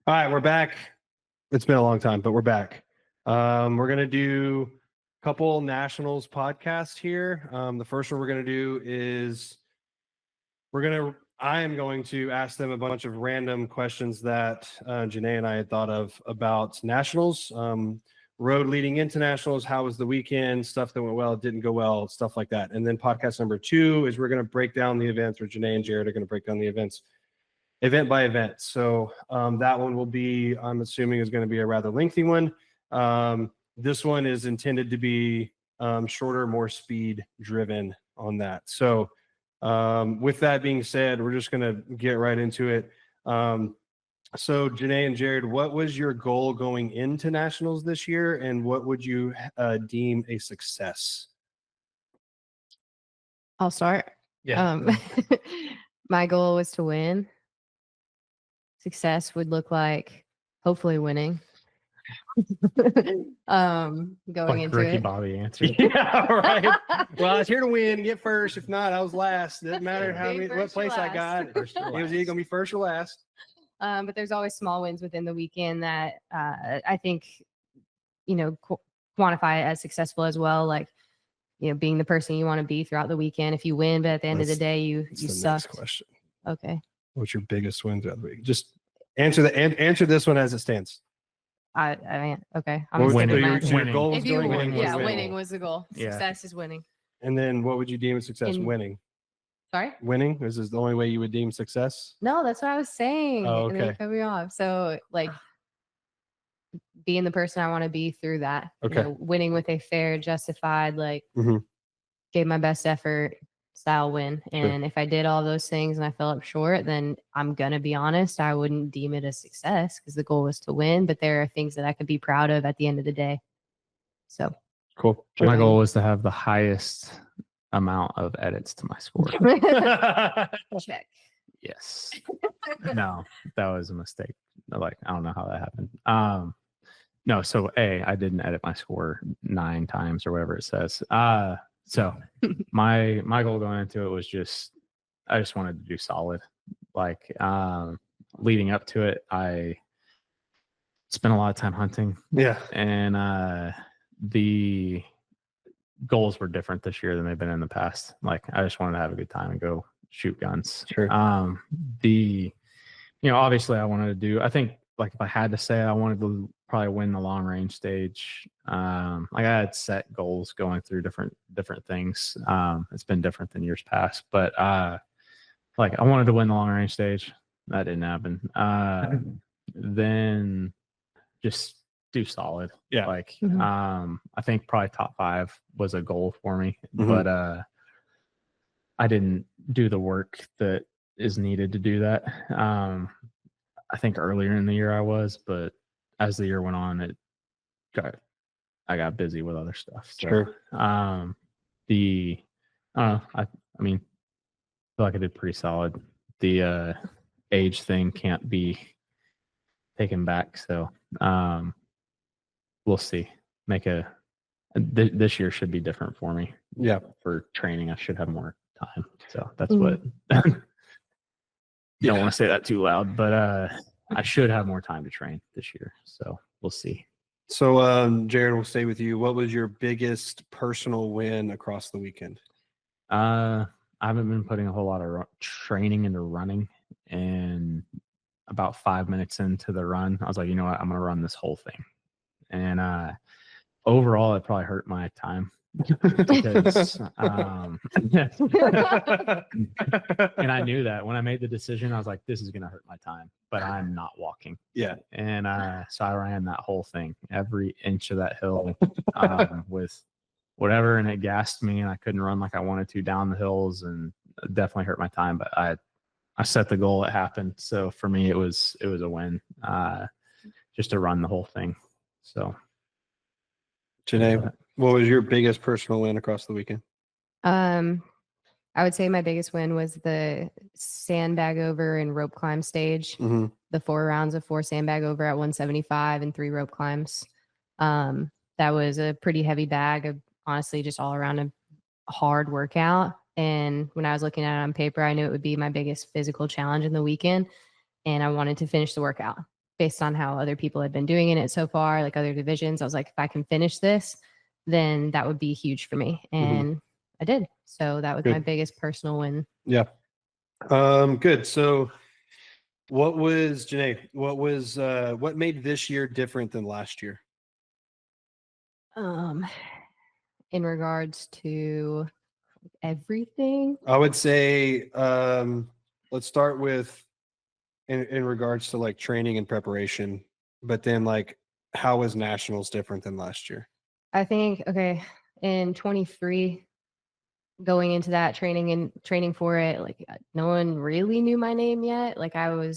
All right, we're back. It's been a long time, but we're back. We're gonna do a couple nationals podcasts here. The first one we're gonna do is I am going to ask them a bunch of random questions that Jenay and I had thought of about nationals, road leading into nationals. How was the weekend? Stuff that went well, didn't go well, stuff like that. And then podcast number 2 is we're going to break down the events, or Jenay and Jared are going to break down the events event by event. So that one will be, I'm assuming, is going to be a rather lengthy one. This one is intended to be shorter, more speed driven on that. So with that being said, we're just going to get right into it. So Jenay and Jared, what was your goal going into nationals this year, and what would you deem a success? I'll start. Yeah. My goal was to win. Success would look like hopefully winning. Going Like into Ricky it. Bobby answer. Yeah, right. Well, I was here to win, get first. If not, I was last. Doesn't matter what place I got. It was either going to be first or last. But there's always small wins within the weekend that I think, quantify it as successful as well. Like, being the person you want to be throughout the weekend. If you win, but at the end of the day, you suck. Next question. Okay. What's your biggest win throughout the week? Just answer this one as it stands. Okay. What was winning. your goal was If you going win, winning. yeah, Was winning was the goal. Yeah. Success is winning. And then what would you deem a success? Winning. Sorry? Winning? This is the only way you would deem success? No, that's what I was saying. Oh, And then you okay. cut me off. So, like, being the person I want to be through that. Okay. Winning with a fair, justified, Mhm. gave my best effort style win. Sure. And if I did all those things and I fell up short, then I'm going to be honest, I wouldn't deem it a success because the goal was to win. But there are things that I could be proud of at the end of the day. So Cool. My goal was to have the highest amount of edits to my score. check. Yes. No, that was a mistake. Like, I don't know how that happened. No, so I didn't edit my score 9 times or whatever it says. So my goal going into it was I just wanted to do solid. Like, leading up to it, I spent a lot of time hunting. Yeah. And the goals were different this year than they've been in the past. Like, I just wanted to have a good time and go shoot guns. Sure. Obviously I wanted to do, I think, like, if I had to say, I wanted to probably win the long range stage. Like, I had set goals going through different things. It's been different than years past, but like, I wanted to win the long range stage. That didn't happen. Then just do solid. Yeah. Like, I think probably top 5 was a goal for me, Mhm. but I didn't do the work that is needed to do that. I think earlier in the year I was, but as the year went on, I got busy with other stuff. So, Sure. I don't know. I mean, I feel like I did pretty solid. The age thing can't be taken back, so we'll see. This year should be different for me. Yeah. For training, I should have more time. So that's what. You don't want to say that too loud, but I should have more time to train this year. So we'll see. So Jared, we'll stay with you. What was your biggest personal win across the weekend? I haven't been putting a whole lot of training into running, and about 5 minutes into the run, I was like, you know what, I'm going to run this whole thing. And overall, it probably hurt my time because, and I knew that when I made the decision, I was like, this is going to hurt my time, but I'm not walking. Yeah. And so I ran that whole thing, every inch of that hill with whatever, and it gassed me, and I couldn't run like I wanted to down the hills, and it definitely hurt my time, but I set the goal, it happened. So for me, it was a win, just to run the whole thing. So Jenay, what was your biggest personal win across the weekend? I would say my biggest win was the sandbag over and rope climb stage. Mm-hmm. The 4 rounds of 4 sandbag over at 175 and 3 rope climbs. That was a pretty heavy bag of, honestly, just all around a hard workout. And when I was looking at it on paper, I knew it would be my biggest physical challenge in the weekend, and I wanted to finish the workout. based on how other people had been doing in it so far, like other divisions. I was like, if I can finish this, then that would be huge for me. And I did. So that was my biggest personal win. Yeah. Good. So what was, Jenay, what made this year different than last year? In regards to everything, I would say, let's start with in regards to like training and preparation, but then like, how was nationals different than last year? I think, okay, in 23, going into that training for it, like no one really knew my name yet. Like I don't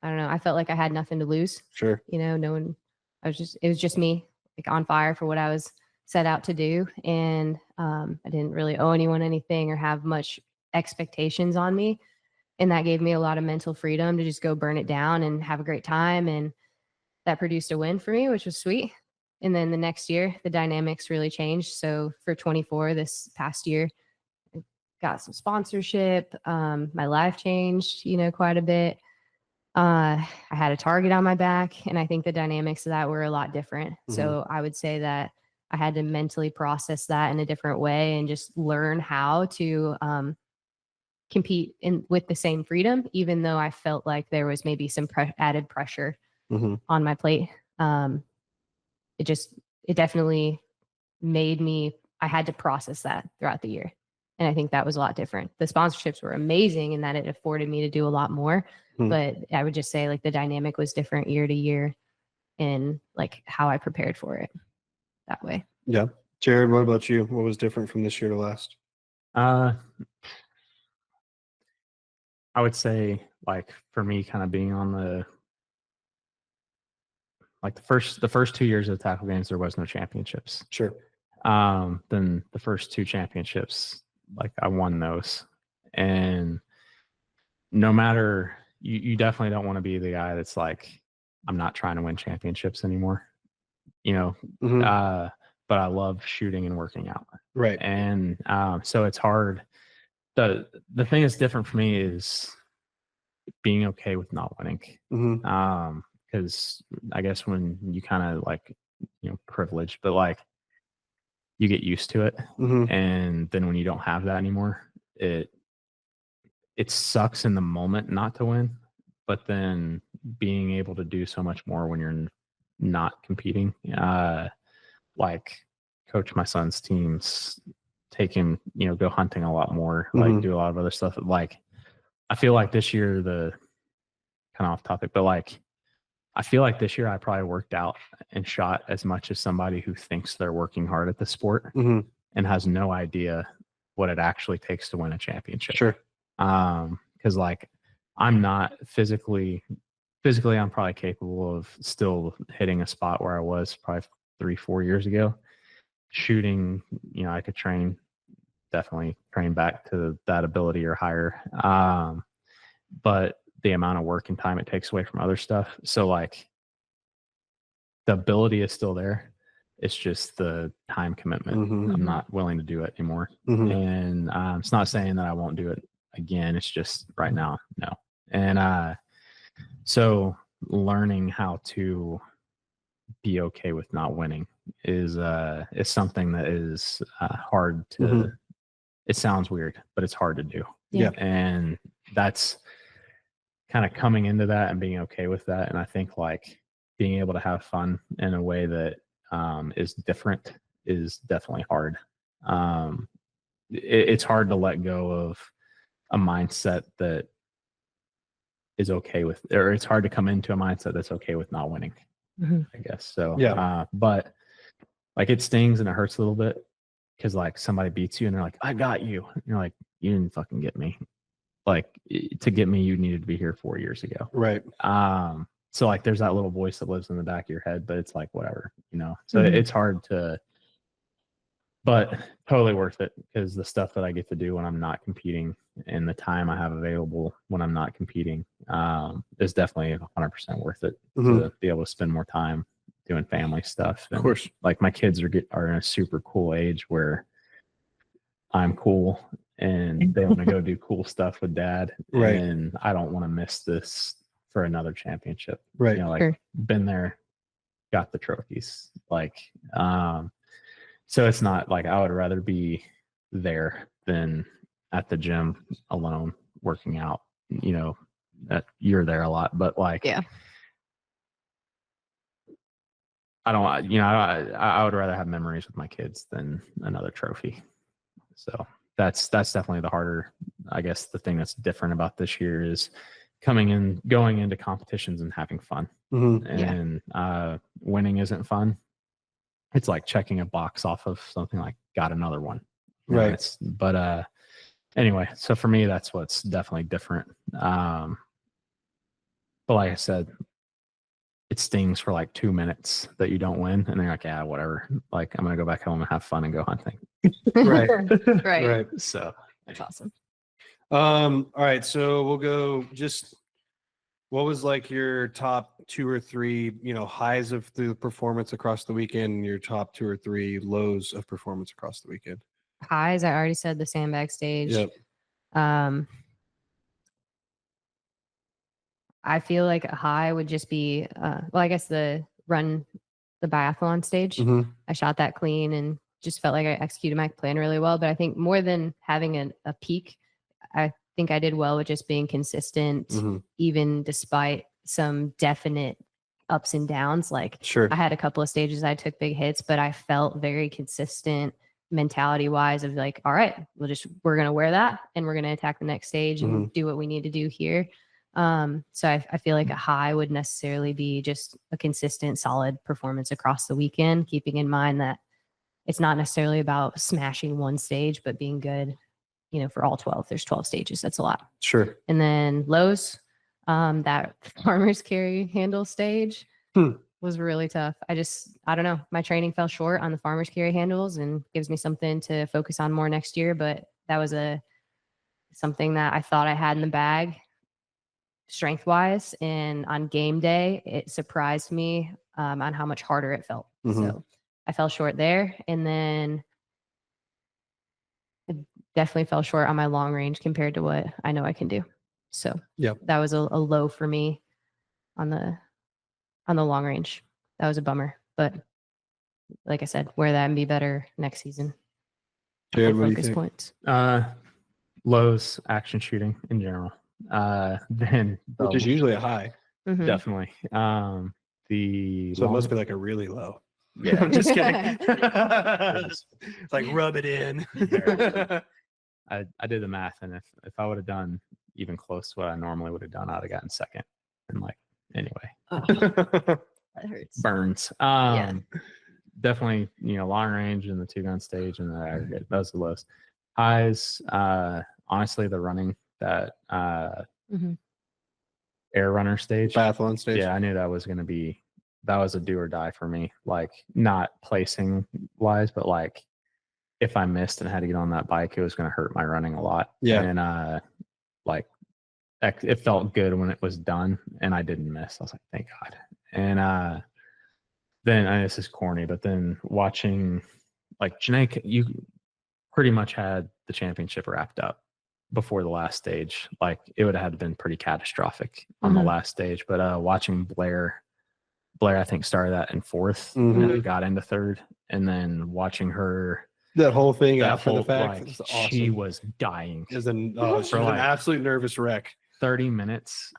know, I felt like I had nothing to lose. Sure. You know, no one, it was just me, like on fire for what I was set out to do. And I didn't really owe anyone anything or have much expectations on me. And that gave me a lot of mental freedom to just go burn it down and have a great time. And that produced a win for me, which was sweet. And then the next year, the dynamics really changed. So for 24, this past year, I got some sponsorship. My life changed, you know, quite a bit. I had a target on my back, and I think the dynamics of that were a lot different. So I would say that I had to mentally process that in a different way and just learn how to compete with the same freedom, even though I felt like there was maybe some added pressure on my plate. It definitely made me, I had to process that throughout the year. And I think that was a lot different. The sponsorships were amazing in that it afforded me to do a lot more. But I would just say like the dynamic was different year to year in like how I prepared for it that way. Yeah. Jared, what about you? What was different from this year to last? I would say like for me kind of being on the first 2 years of the tackle games, there was no championships. Sure. Then the first 2 championships, like I won those. And no matter, you definitely don't want to be the guy that's like, I'm not trying to win championships anymore, you know. But I love shooting and working out. Right. And so it's hard. The thing that's different for me is being okay with not winning. Because I guess when you kind of like, you know, privileged, but like you get used to it. And then when you don't have that anymore, it sucks in the moment not to win, but then being able to do so much more when you're not competing. Like coach my son's teams, take him, you know, go hunting a lot more, like do a lot of other stuff. Like I feel like this year, the kind of off topic, but like I feel like this year I probably worked out and shot as much as somebody who thinks they're working hard at the sport and has no idea what it actually takes to win a championship. Sure. Because like I'm not physically, I'm probably capable of still hitting a spot where I was probably 3-4 years ago. Shooting, you know, I could definitely train back to that ability or higher. But the amount of work and time it takes away from other stuff. So like the ability is still there. It's just the time commitment. I'm not willing to do it anymore. And it's not saying that I won't do it again. It's just right now, no. And so learning how to be okay with not winning is something that is hard to, it sounds weird, but it's hard to do. Yeah. And that's kind of coming into that and being okay with that. And I think like being able to have fun in a way that is different is definitely hard. It's hard to let go of a mindset that is okay with, or it's hard to come into a mindset that's okay with not winning, I guess. So, yeah. But like it stings and it hurts a little bit because like somebody beats you and they're like, I got you. And you're like, you didn't fucking get me. Like to get me, you needed to be here 4 years ago. Right. So like there's that little voice that lives in the back of your head, but it's like, whatever, you know? So it's hard to, but totally worth it because the stuff that I get to do when I'm not competing and the time I have available when I'm not competing is definitely 100% worth it to be able to spend more time doing family stuff. And of course. Like my kids are in a super cool age where I'm cool and they want to go do cool stuff with dad. Right. And I don't want to miss this for another championship. Right. You know, like Sure. been there, got the trophies. Like, so it's not like I would rather be there than at the gym alone working out. You know, that you're there a lot, but like, Yeah. I don't, you know, I would rather have memories with my kids than another trophy. So that's definitely the harder, I guess, the thing that's different about this year is going into competitions and having fun. Mm-hmm. And winning isn't fun. It's like checking a box off of something like got another one. You know, Right. But anyway, so for me, that's what's definitely different. But like I said, it stings for like 2 minutes that you don't win, and then you're like, yeah, whatever. Like I'm gonna go back home and have fun and go hunting. Right. Right. Right. So That's awesome. All right. So we'll go just what was like your top 2 or 3, you know, highs of the performance across the weekend, and your top 2 or 3 lows of performance across the weekend? Highs, I already said the sandbag stage. Yep. I feel like a high would just be, well, I guess the biathlon stage. Mm-hmm. I shot that clean and just felt like I executed my plan really well. But I think more than having a peak, I think I did well with just being consistent, Mm-hmm. even despite some definite ups and downs. Like Sure. I had a couple of stages I took big hits, but I felt very consistent mentality wise of like, all right, we're going to wear that and we're going to attack the next stage and do what we need to do here. So I feel like a high would necessarily be just a consistent, solid performance across the weekend, keeping in mind that it's not necessarily about smashing one stage, but being good, you know, for all 12. There's 12 stages. That's a lot. Sure. And then lows, that farmer's carry handle stage was really tough. I don't know. My training fell short on the farmer's carry handles and gives me something to focus on more next year. But that was something that I thought I had in the bag strength wise, and on game day it surprised me on how much harder it felt. So I fell short there, and then it definitely fell short on my long range compared to what I know I can do. So that was a low for me on the long range. That was a bummer, but like I said, wear that and be better next season. Jared, what do you Focus think? points. lows, action shooting in general. Then Which is usually a high. Mhm. definitely. So it must be like a really low. Yeah. I'm just kidding. It's like rub it in. I did the math, and if I would have done even close to what I normally would have done, I'd have gotten second. And like anyway, That hurts. burns. Yeah. Definitely, you know, long range and the 2-gun stage and the aggregate. Those are the lows. Highs, honestly, the running that Mhm. air runner stage. Biathlon stage. Yeah, I knew that was a do or die for me. Like not placing wise, but like if I missed and had to get on that bike, it was going to hurt my running a lot. Yeah. And like it felt good when it was done and I didn't miss. I was like, thank God. And then this is corny, but then watching like Jenay, you pretty much had the championship wrapped up before the last stage. Like it would have had been pretty catastrophic on the last stage. But watching Blair, I think started that in 4th and then got into 3rd, and then watching her that whole thing that after whole, the fact. like, was awesome. she was dying. She was an like- absolute nervous wreck. 30 minutes.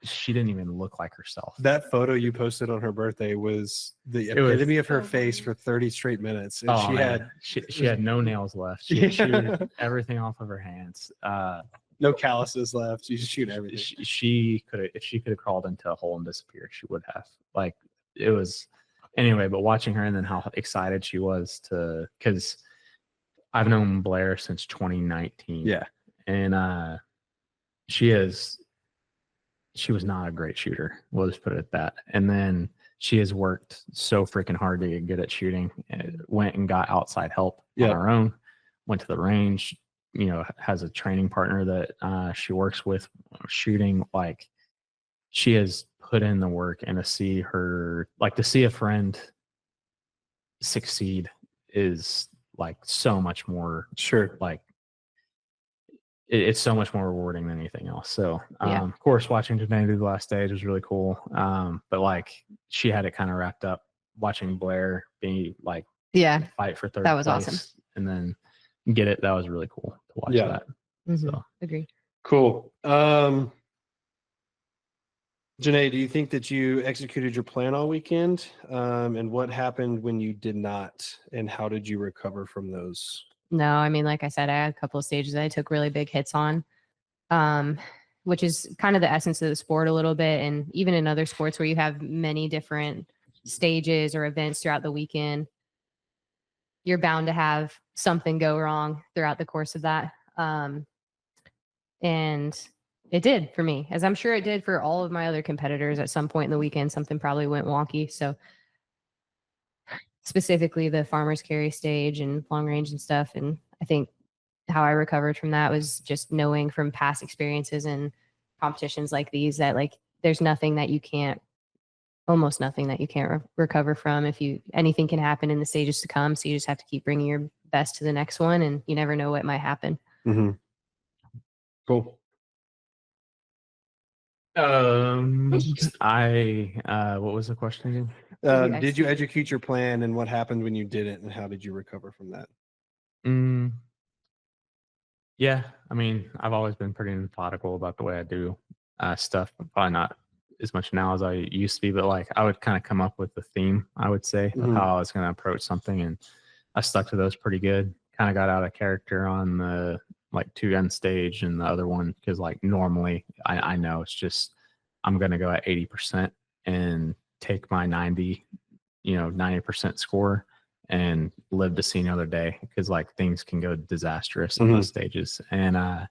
She didn't even look like herself. That photo you posted on her birthday was the epitome of her face for 30 straight minutes. And she had no nails left. She chewed everything off of her hands. No calluses left. You just shoot everything. She could have, if she could have crawled into a hole and disappeared, she would have. Like it was anyway. But watching her and then how excited she was because I've known Blair since 2019. Yeah, and she was not a great shooter. We'll just put it at that. And then she has worked so freaking hard to get good at shooting. Went and got outside help on her own. Went to the range. You know, has a training partner that she works with shooting. Like she has put in the work, and to see a friend succeed is like so much more. sure. Like it's so much more rewarding than anything else. So, Yeah. of course, watching Jenay do the last stage was really cool. But like she had it kind of wrapped up watching Blair be like Yeah. fight for third That was place awesome. and then get it. That was really cool to watch Yeah. that. Mhm. So Agree. Cool. Jenay, do you think that you executed your plan all weekend? And what happened when you did not? And how did you recover from those? No, I mean, like I said, I had a couple of stages that I took really big hits on, which is kind of the essence of the sport a little bit. And even in other sports where you have many different stages or events throughout the weekend, you're bound to have something go wrong throughout the course of that. And it did for me, as I'm sure it did for all of my other competitors at some point in the weekend. Something probably went wonky. So specifically the farmer's carry stage and long range and stuff. And I think how I recovered from that was just knowing from past experiences and competitions like these that like there's nothing that you can't, almost nothing that you can't recover from. If you, anything can happen in the stages to come. So you just have to keep bringing your best to the next one, and you never know what might happen. Mm-hmm. Cool. what was the question again? Did you execute your plan, and what happened when you didn't, and how did you recover from that? Yeah, I mean, I've always been pretty methodical about the way I do stuff. Probably not as much now as I used to be, but like I would kind of come up with the theme, I would say, of how I was going to approach something, and I stuck to those pretty good. Kind of got out of character on the like 2 end stage and the other one because like normally I know it's just I'm going to go at 80% and take my 90% score and live to see another day because like things can go disastrous on those stages. And I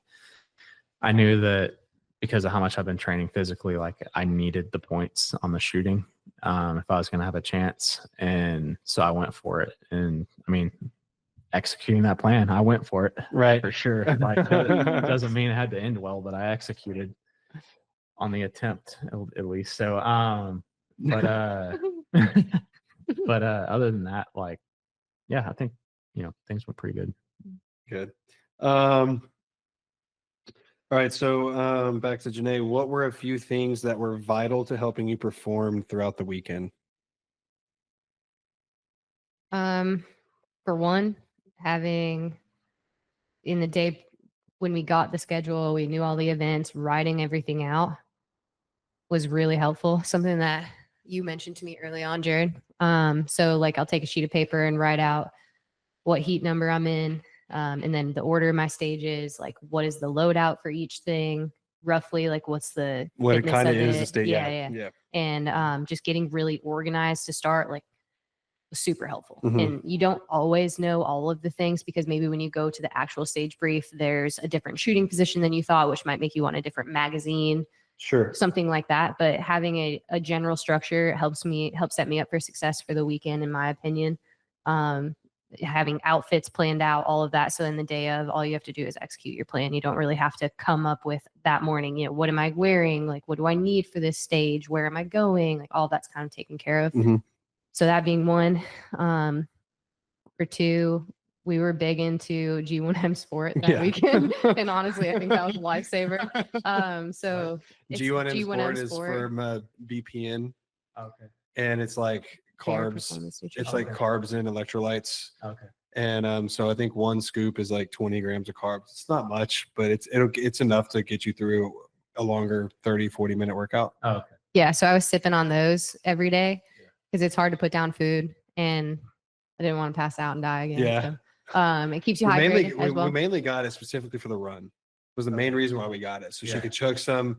knew that because of how much I've been training physically, like I needed the points on the shooting if I was going to have a chance. And so I went for it. And I mean, executing that plan, I went for it. Right. For sure. Like it doesn't mean it had to end well, but I executed on the attempt at least. So, but other than that, like, yeah, I think, things went pretty good. Good. All right. So back to Jenay, what were a few things that were vital to helping you perform throughout the weekend? For one, having in the day when we got the schedule, we knew all the events, writing everything out was really helpful. Something that you mentioned to me early on, Jared. So like I'll take a sheet of paper and write out what heat number I'm in, and then the order of my stages, like what is the loadout for each thing, roughly, like what's the What it fitness kind of of is it. the state. Yeah. And just getting really organized to start, like, was super helpful. And you don't always know all of the things because maybe when you go to the actual stage brief, there's a different shooting position than you thought, which might make you want a different magazine. Sure. Something like that. But having a general structure helps set me up for success for the weekend, in my opinion. Having outfits planned out, all of that. So in the day of, all you have to do is execute your plan. You don't really have to come up with that morning, what am I wearing? Like, what do I need for this stage? Where am I going? Like all that's kind of taken care of. So that being one. For two, we were big into G1M sport that weekend. And honestly, I think that was a lifesaver. So G1M sport is from BPN. Okay. And it's like carbs. It's like carbs and electrolytes. Okay. And so I think one scoop is like 20 grams of carbs. It's not much, but it's enough to get you through a longer 30-40 minute workout. Oh, okay. Yeah. So I was sipping on those every day because it's hard to put down food, and I didn't want to pass out and die again. Yeah. So, it keeps you hydrated as well. We mainly got it specifically for the run. Was the main reason why we got it. So she could chug some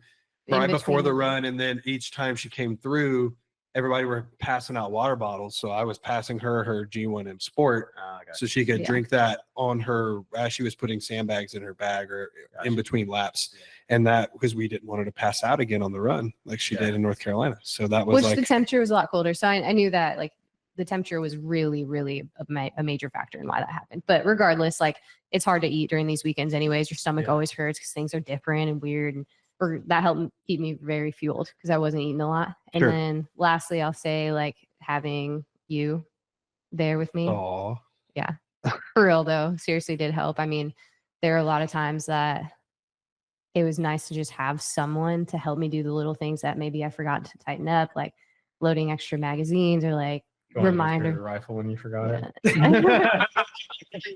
right before the run, and then each time she came through, everybody were passing out water bottles. So I was passing her G1M Sport, so she could drink that on her as she was putting sandbags in her bag or in between laps. And that because we didn't want her to pass out again on the run like she did in North Carolina. So that was the temperature was a lot colder. So I knew that like the temperature was really, really a major factor in why that happened. But regardless, like it's hard to eat during these weekends anyways. Your stomach always hurts because things are different and weird. And that helped keep me very fueled because I wasn't eating a lot. And then lastly, I'll say like having you there with me. Aww. Yeah. For real though, seriously did help. I mean, there are a lot of times that it was nice to just have someone to help me do the little things that maybe I forgot to tighten up, like loading extra magazines or like Going to reminder your rifle when you forgot Yeah. it.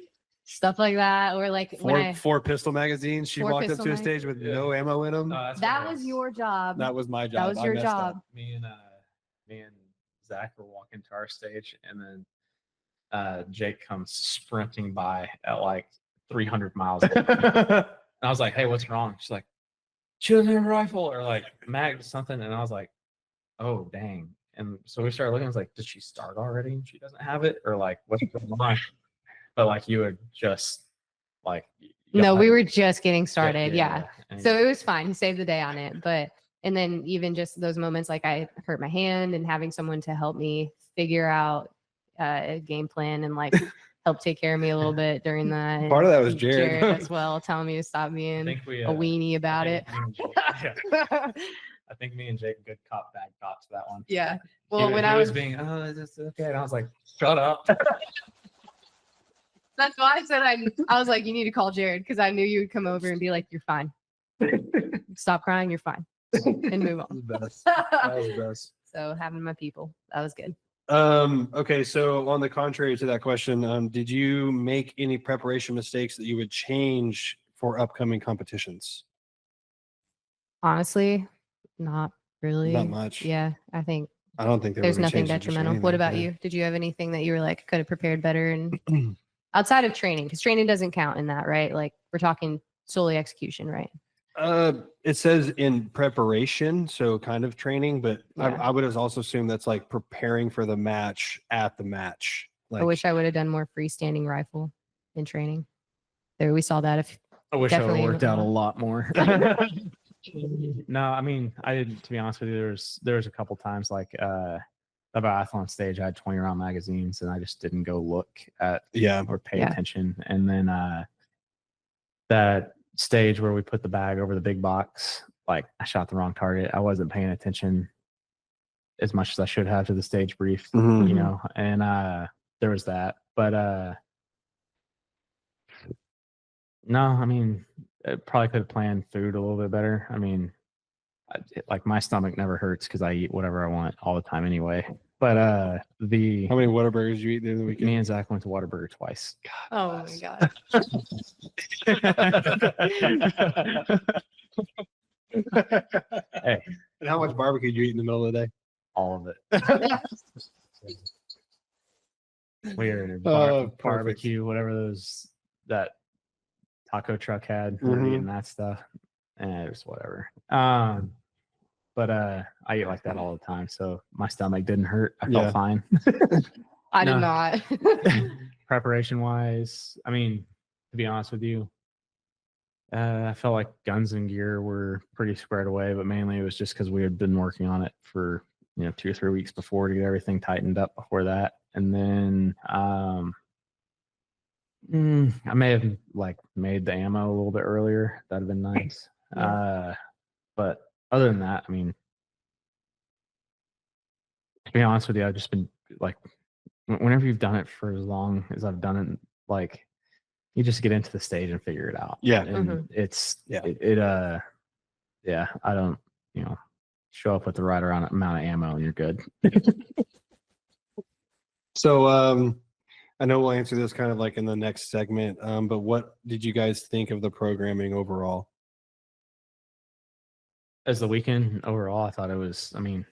stuff like that, or like when Four pistol magazines. She Four walked up pistol to a mag- stage with no ammo in them. that was your job. That was my job. That was I your messed job. up. Me and Zach were walking to our stage, and then Jake comes sprinting by at like 300 miles. And I was like, "Hey, what's wrong?" She's like, "She doesn't have a rifle," or like mag something, and I was like, "Oh, dang!" And so we started looking. I was like, "Did she start already? And she doesn't have it, or like what's going on?" But like you would just like No, we were just getting started. Yeah. And So it was fine. He saved the day on it. But, and then even just those moments, like I hurt my hand and having someone to help me figure out a game plan and like help take care of me a little bit during that. Part of that was And Jared. as well, telling me to stop I being think we a weenie about it. I think me and Jake, good cop, bad cop to that one. Yeah. He Well, was- when he I was was, being, oh, is this okay? And I was like, shut up. that's why I said I was like, you need to call Jared because I knew you would come over and be like, you're fine. Stop crying. You're fine. And move on. The best. That was the best. So having my people, that was good. Okay, so on the contrary to that question, did you make any preparation mistakes that you would change for upcoming competitions? Honestly, not really. Not much. Yeah, I think I don't think there there's would be nothing changes to detrimental. anything, What about yeah. you? Did you have anything that you were like could have prepared better and outside of training? Because training doesn't count in that, right? Like we're talking solely execution, right? It says in preparation, so kind of training, but Yeah. I would also assume that's like preparing for the match at the match. Like, I wish I would have done more freestanding rifle in training. There, we saw that. If I wish I would Definitely have worked out a not. lot more. No, I mean, I didn't, to be honest with you, there was a couple times like the biathlon stage, I had 20 round magazines and I just didn't go look at yeah, or pay Yeah. attention. And then that stage where we put the bag over the big box, like I shot the wrong target. I wasn't paying attention as much as I should have to the stage brief, Mhm. you know, and there was that. But no, I mean, I probably could have planned food a little bit better. I mean, like my stomach never hurts because I eat whatever I want all the time anyway. But how many Whataburgers you eat the other weekend? me and Zach went to Whataburger twice. oh my god, Hey, And how much barbecue did you eat in the middle of the day? all of it. We were in a Perfect. barbecue, whatever that taco truck had. We were Mhm. eating that stuff, and it was whatever. But I eat like that all the time, so my stomach didn't hurt. I felt Yeah. fine. I did No. not. Preparation wise, I mean, to be honest with you, I felt like guns and gear were pretty squared away, but mainly it was just because we had been working on it for 2 or 3 weeks before to get everything tightened up before that. And then I may have like made the ammo a little bit earlier. That'd have been nice. But other than that, I mean, to be honest with you, I've just been like, whenever you've done it for as long as I've done it, like you just get into the stage and figure it out. Yeah. And it's, Yeah. yeah, I don't, show up with the right amount of ammo and you're good. So I know we'll answer this kind of like in the next segment, but what did you guys think of the programming overall? As the weekend overall, I thought it was, I mean,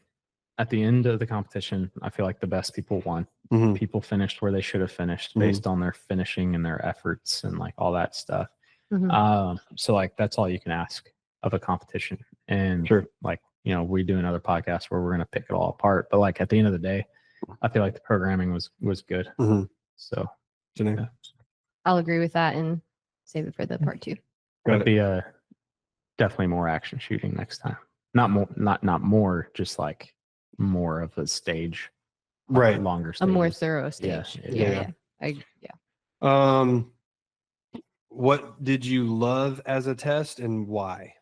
at the end of the competition, I feel like the best people won. Mhm. People finished where they should have finished based on their finishing and their efforts and like all that stuff. Mhm. So like that's all you can ask of a competition. And Sure. like, we do another podcast where we're gonna pick it all apart. But like at the end of the day, I feel like the programming was good. Mhm. So Jenay? Yeah. I'll agree with that and save it for the part 2. it'll be definitely more action shooting next time. Not more, just like more of a stage. Right. Longer A stage. more thorough Yeah, stage. yeah. Yeah. What did you love as a test and why?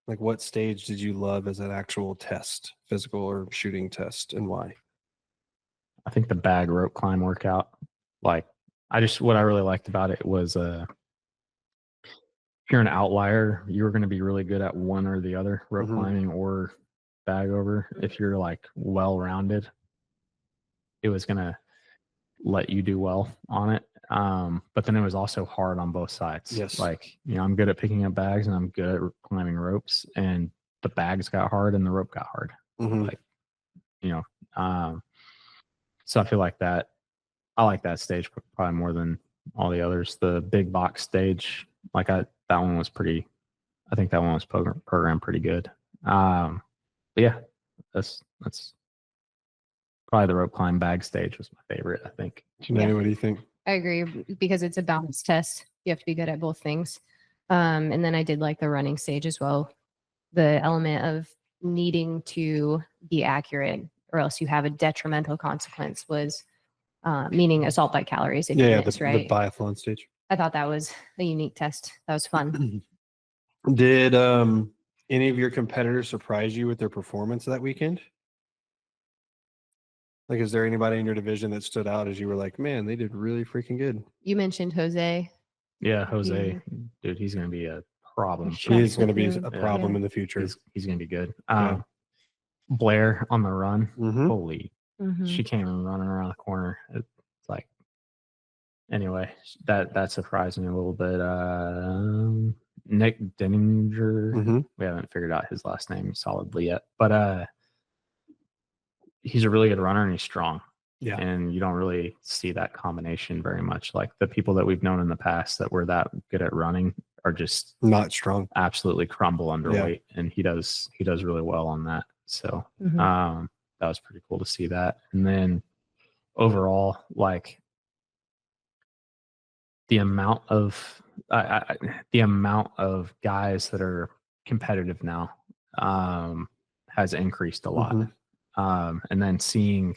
Like what stage did you love as an actual test, physical or shooting test, and why? I think the bag rope climb workout, like what I really liked about it was if you're an outlier, you're going to be really good at one or the other, rope Mhm. climbing or bag over. If you're like well-rounded, it was going to let you do well on it. But then it was also hard on both sides. Yes. Like, I'm good at picking up bags and I'm good at climbing ropes, and the bags got hard and the rope got hard. Mhm. Like, so I feel like that, I like that stage probably more than all the others. The big box stage, that one was I think that one was programmed pretty good. But yeah, that's probably the rope climb bag stage was my favorite, I think. Jenay, Yeah. what do you think? I agree because it's a balance test. You have to be good at both things. And then I did like the running stage as well. The element of needing to be accurate or else you have a detrimental consequence was meaning assault by calories if you miss, The right? biathlon stage. I thought that was a unique test. That was fun. Did any of your competitors surprise you with their performance that weekend? Like, is there anybody in your division that stood out as you were like, man, they did really freaking good? You mentioned Jose. Yeah, Jose, Yeah. dude, he's going to be a problem. Sure. He's going to be a Yeah. problem in the future. He's going to be good. Yeah. Blair on the run, Mhm. holy, Mhm. she came running around the corner. It's like, anyway, that surprised me a little bit. Nick Denninger, Mhm. we haven't figured out his last name solidly yet, but he's a really good runner and he's strong. Yeah. And you don't really see that combination very much. Like the people that we've known in the past that were that good at running are just Not strong. absolutely crumble underweight, and he does really well on that. So Mhm. that was pretty cool to see that. And then overall, like the amount of guys that are competitive now has increased a lot. Mhm. And then seeing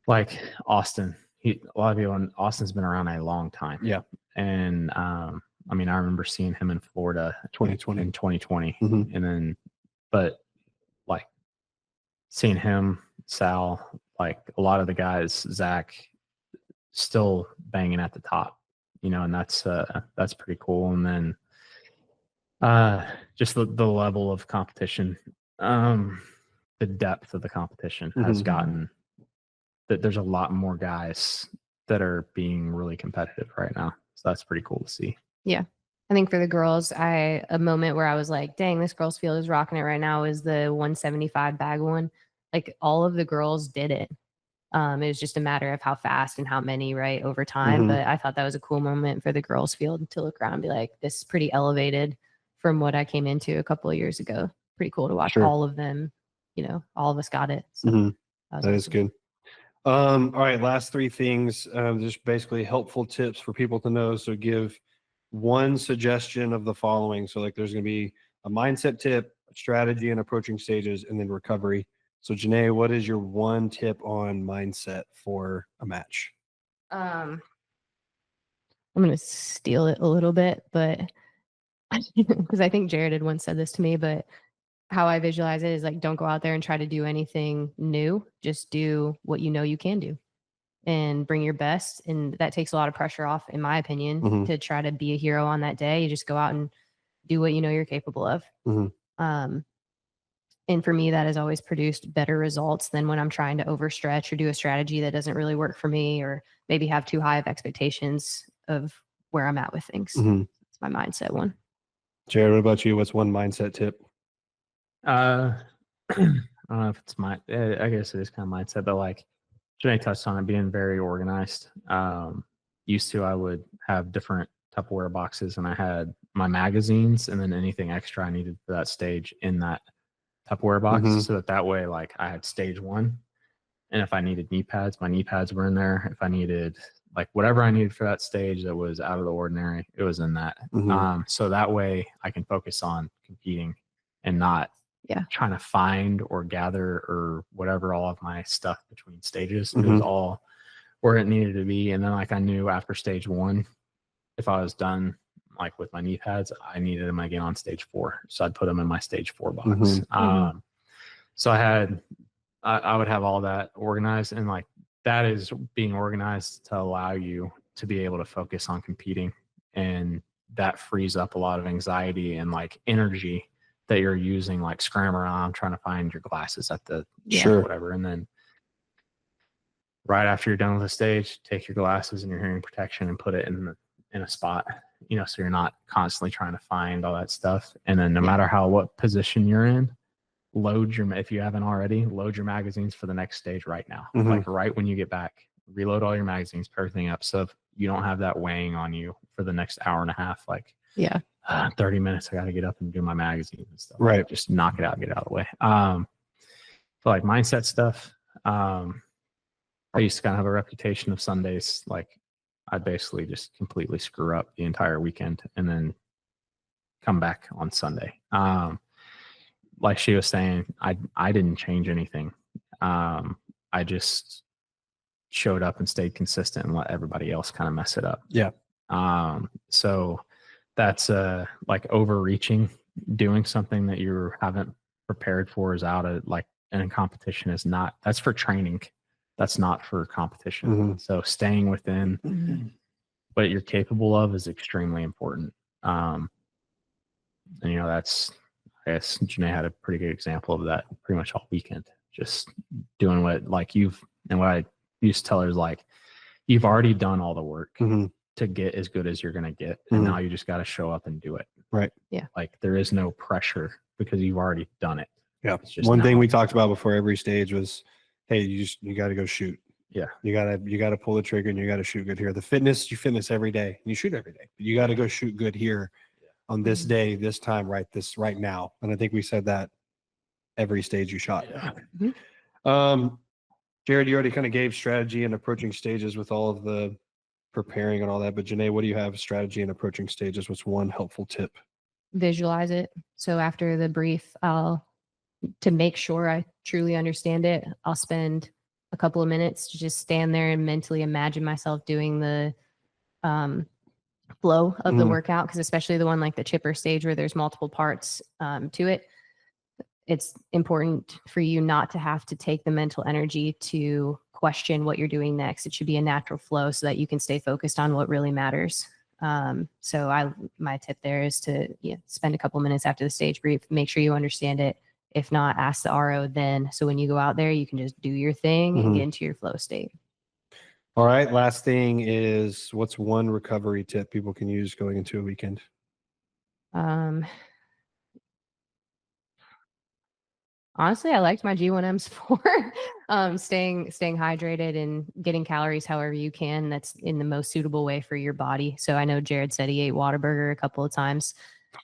like Austin, a lot of people, Austin's been around a long time. Yeah. And I mean, I remember seeing him in Florida 2020. in 2020. Mhm. And then, but like seeing him, Sal, like a lot of the guys, Zach, still banging at the top, and that's pretty cool. And then just the level of competition, the depth of the competition has Mhm. gotten that there's a lot more guys that are being really competitive right now. So that's pretty cool to see. Yeah. I think for the girls, a moment where I was like, dang, this girls field is rocking it right now is the 175 bag one. Like all of the girls did it. It was just a matter of how fast and how many, right, over time. Mhm. But I thought that was a cool moment for the girls field to look around and be like, this is pretty elevated from what I came into a couple of years ago. Pretty cool to watch Sure. all of them, all of us got it. So Mhm. that was That is awesome. good. All right, last three things. Just basically helpful tips for people to know. So give one suggestion of the following. So like there's going to be a mindset tip, strategy and approaching stages, and then recovery. So Jenay, what is your one tip on mindset for a match? I'm gonna steal it a little bit, but because I think Jared had once said this to me, but how I visualize it is like, don't go out there and try to do anything new. Just do what you know you can do and bring your best. And that takes a lot of pressure off, in my opinion, Mhm. to try to be a hero on that day. You just go out and do what you know you're capable of. Mhm. And for me, that has always produced better results than when I'm trying to overstretch or do a strategy that doesn't really work for me, or maybe have too high of expectations of where I'm at with things. Mhm. It's my mindset one. Jared, what about you? What's one mindset tip? I don't know if it's I guess it is kind of mindset, but like Jenny touched on it, being very organized. Used to, I would have different Tupperware boxes, and I had my magazines and then anything extra I needed for that stage in that Tupperware box, Mhm. so that way, like I had stage one, and if I needed knee pads, my knee pads were in there. If I needed like whatever I needed for that stage that was out of the ordinary, it was in that. Mhm. So that way I can focus on competing and not trying to find or gather or whatever all of my stuff between stages. It was Mhm. all where it needed to be. And then like I knew after stage one, if I was done like with my knee pads, I needed them again on stage 4. So I'd put them in my stage 4 box. Mhm. So I would have all that organized, and like that is being organized to allow you to be able to focus on competing and that frees up a lot of anxiety and like energy that you're using, like scram around trying to find your glasses at the Sure. whatever. And then right after you're done with the stage, take your glasses and your hearing protection and put it in a spot, you know, so you're not constantly trying to find all that stuff. And then no matter what position you're in, if you haven't already, load your magazines for the next stage right now. Mhm. Like right when you get back, reload all your magazines, put everything up, so you don't have that weighing on you for the next hour and a half. Like 30 minutes, I got to get up and do my magazines and stuff. Right. Just knock it out, get it out of the way. So like mindset stuff. I used to kind of have a reputation of Sundays. Like I'd basically just completely screw up the entire weekend and then come back on Sunday. Like she was saying, I didn't change anything. I just showed up and stayed consistent and let everybody else kind of mess it up. Yeah. So that's like overreaching, doing something that you haven't prepared for is out of like, and in competition is not, that's for training. That's not for competition. Mhm. So staying within what you're capable of is extremely important. And you know, that's, I guess Jenay had a pretty good example of that pretty much all weekend. Just doing what what I used to tell her is like, you've already done all the work Mhm. to get as good as you're going to get. And Mhm. now you just got to show up and do it. Right. Yeah. Like there is no pressure because you've already done it. Yeah. It's just One thing now. we talked about before every stage was, hey, you got to go shoot. Yeah. You got to pull the trigger and you got to shoot good here. You fitness every day. You shoot every day. But you got to go shoot good here on this day, this time, right now. And I think we said that every stage you shot. Jared, you already kind of gave strategy and approaching stages with all of the preparing and all that. But Jenay, what do you have strategy and approaching stages? What's one helpful tip? Visualize it. So after the brief, to make sure I truly understand it, I'll spend a couple of minutes to just stand there and mentally imagine myself doing the flow of the Mhm. workout, because especially the one like the chipper stage where there's multiple parts to it, it's important for you not to have to take the mental energy to question what you're doing next. It should be a natural flow so that you can stay focused on what really matters. So my tip there is to spend a couple minutes after the stage brief, make sure you understand it. If not, ask the RO then. So when you go out there, you can just do your thing and Mhm. get into your flow state. All right. Last thing is, what's one recovery tip people can use going into a weekend? Honestly, I liked my G1Ms for staying hydrated and getting calories however you can. That's in the most suitable way for your body. So I know Jared said he ate Whataburger a couple of times.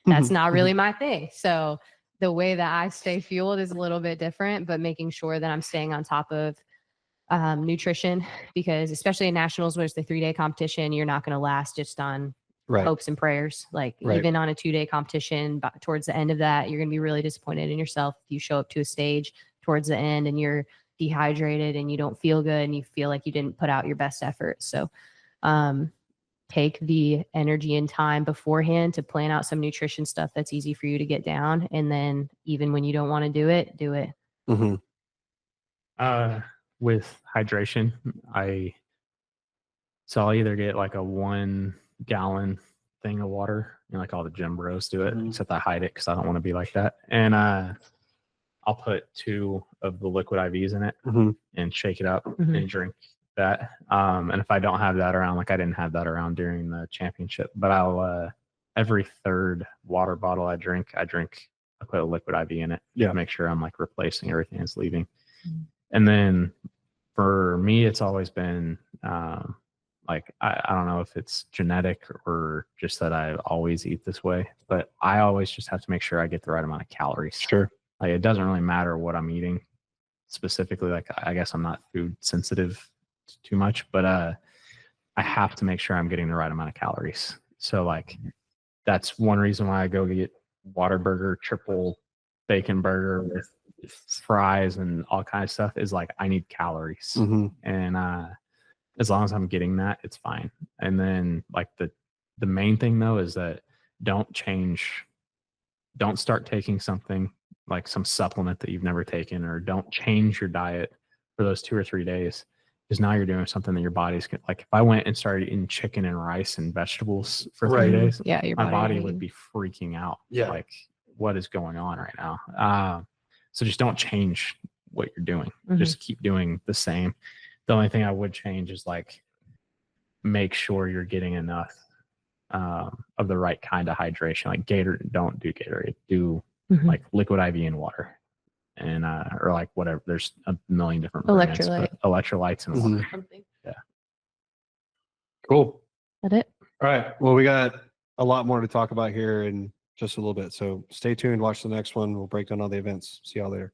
That's not really my thing. So the way that I stay fueled is a little bit different, but making sure that I'm staying on top of nutrition, because especially in nationals, where it's the 3-day competition, you're not going to last just on Right. hopes and prayers. Like Right. even on a 2-day competition, but towards the end of that, you're going to be really disappointed in yourself if you show up to a stage towards the end and you're dehydrated and you don't feel good and you feel like you didn't put out your best effort. So take the energy and time beforehand to plan out some nutrition stuff that's easy for you to get down. And then even when you don't want to do it, do it. Mm-hmm. With hydration, I'll either get like a 1 gallon thing of water, like all the gym bros do it, except I hide it because I don't want to be like that. And I'll put 2 of the liquid IVs in it and shake it up and drink that. And if I don't have that around, like I didn't have that around during the championship, but I'll every 3rd water bottle I put a liquid IV in it to make sure I'm like replacing everything that's leaving. And then for me, it's always been like, I don't know if it's genetic or just that I always eat this way, but I always just have to make sure I get the right amount of calories. Sure. Like it doesn't really matter what I'm eating specifically. Like I guess I'm not food sensitive too much, but I have to make sure I'm getting the right amount of calories. So like that's one reason why I go get Whataburger, triple bacon burger with fries and all kinds of stuff, is like I need calories. And as long as I'm getting that, it's fine. And then like the main thing though is that don't start taking something like some supplement that you've never taken, or don't change your diet for those 2 or 3 days because now you're doing something that your body's like. If I went and started eating chicken and rice and vegetables for Right. 3 days, Yeah, your my body would would be freaking out. Yeah. Like, what is going on right now? So just don't change what you're doing. Mhm. Just keep doing the same. The only thing I would change is like make sure you're getting enough of the right kind of hydration. Like don't do Gatorade. Do Mhm. like liquid IV and water, and or like whatever. There's a million different brands, but electrolytes and water. something. Cool. That it? All right. Well, we got a lot more to talk about here in just a little bit. So stay tuned. Watch the next one. We'll break down all the events. See y'all later.